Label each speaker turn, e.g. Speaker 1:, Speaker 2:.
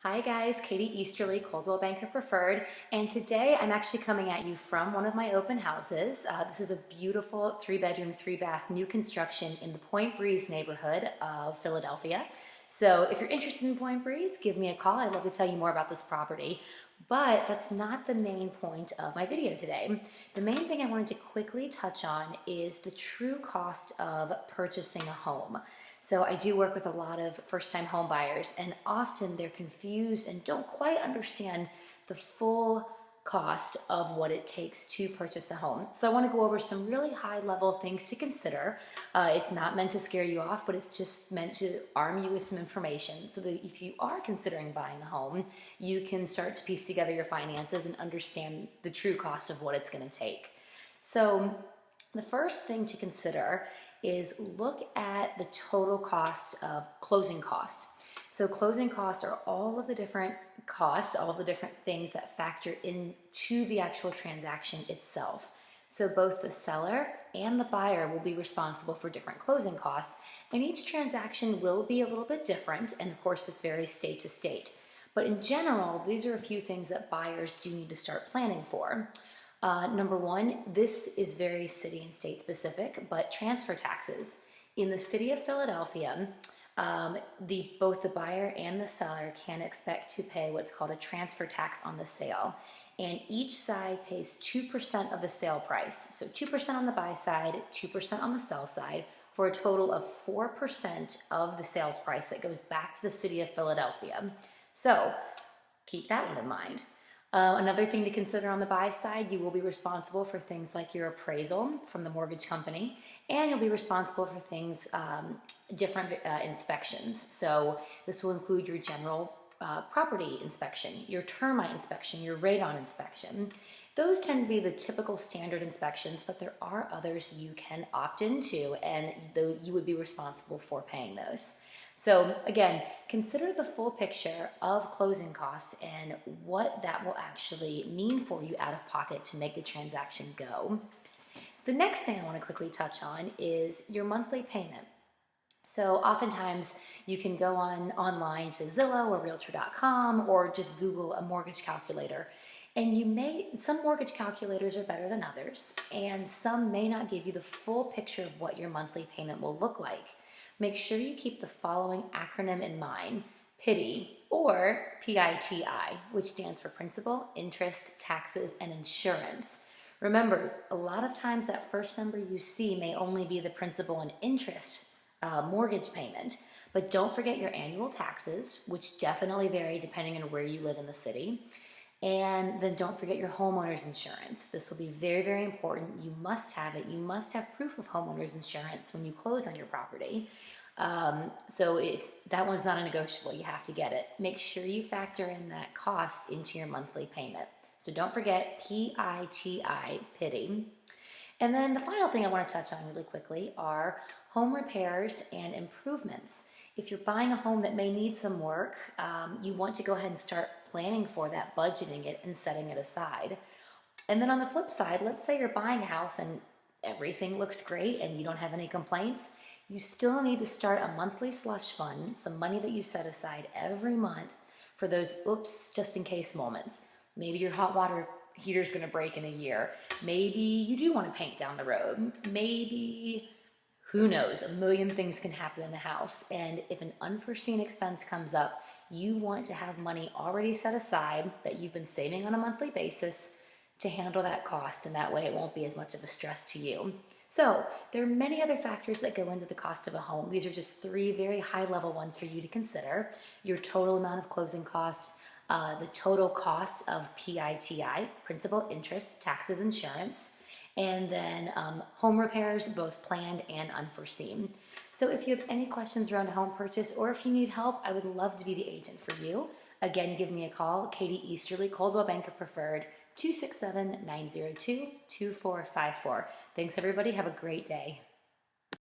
Speaker 1: Hi guys, Katie Easterly, Coldwell Banker Preferred, and today I'm actually coming at you from one of my open houses. This is a beautiful 3-bedroom, 3-bath new construction in the Point Breeze neighborhood of Philadelphia. So if you're interested in Point Breeze, give me a call. I'd love to tell you more about this property. But that's not the main point of my video today. The main thing I wanted to quickly touch on is the true cost of purchasing a home. So I do work with a lot of first-time home buyers, and often they're confused and don't quite understand the full cost of what it takes to purchase a home. So I want to go over some really high-level things to consider. It's not meant to scare you off, but it's just meant to arm you with some information so that if you are considering buying a home, you can start to piece together your finances and understand the true cost of what it's going to take. So the first thing to consider is look at the total cost of closing costs. So closing costs are all of the different costs, all of the different things that factor into the actual transaction itself. So both the seller and the buyer will be responsible for different closing costs, and each transaction will be a little bit different, and of course this varies state to state. But in general, these are a few things that buyers do need to start planning for. Number one, this is very city and state specific, but transfer taxes. In the city of Philadelphia, both the buyer and the seller can expect to pay what's called a transfer tax on the sale. And each side pays 2% of the sale price. So 2% on the buy side, 2% on the sell side, for a total of 4% of the sales price that goes back to the city of Philadelphia. So keep that one in mind. Another thing to consider on the buy side, you will be responsible for things like your appraisal from the mortgage company, and you'll be responsible for things, different inspections. So this will include your general property inspection, your termite inspection, your radon inspection. Those tend to be the typical standard inspections, but there are others you can opt into, and you would be responsible for paying those. So again, consider the full picture of closing costs and what that will actually mean for you out of pocket to make the transaction go. The next thing I want to quickly touch on is your monthly payment. So oftentimes you can go online to Zillow or Realtor.com or just Google a mortgage calculator. And some mortgage calculators are better than others, and some may not give you the full picture of what your monthly payment will look like. Make sure you keep the following acronym in mind: PITI, or PITI, which stands for Principal, Interest, Taxes, and Insurance. Remember, a lot of times that first number you see may only be the principal and interest mortgage payment, but don't forget your annual taxes, which definitely vary depending on where you live in the city. And then don't forget your homeowner's insurance. This will be very, very important. You must have it. You must have proof of homeowner's insurance when you close on your property. So that one's not a negotiable. You have to get it. Make sure you factor in that cost into your monthly payment. So don't forget PITI, PITI. And then the final thing I want to touch on really quickly are home repairs and improvements. If you're buying a home that may need some work, you want to go ahead and start planning for that, budgeting it and setting it aside. And then on the flip side, let's say you're buying a house and everything looks great and you don't have any complaints. You still need to start a monthly slush fund, some money that you set aside every month for those oops, just in case moments. Maybe your hot water heater is going to break in a year. Maybe you do want to paint down the road. Maybe, who knows, a million things can happen in a house. And if an unforeseen expense comes up, you want to have money already set aside that you've been saving on a monthly basis to handle that cost, and that way it won't be as much of a stress to you. So there are many other factors that go into the cost of a home. These are just 3 very high-level ones for you to consider: your total amount of closing costs, the total cost of PITI, principal, interest, taxes, insurance, and then home repairs, both planned and unforeseen. So if you have any questions around a home purchase, or if you need help, I would love to be the agent for you. Again, give me a call, Katie Easterly, Coldwell Banker Preferred, 267-902-2454. Thanks everybody, have a great day.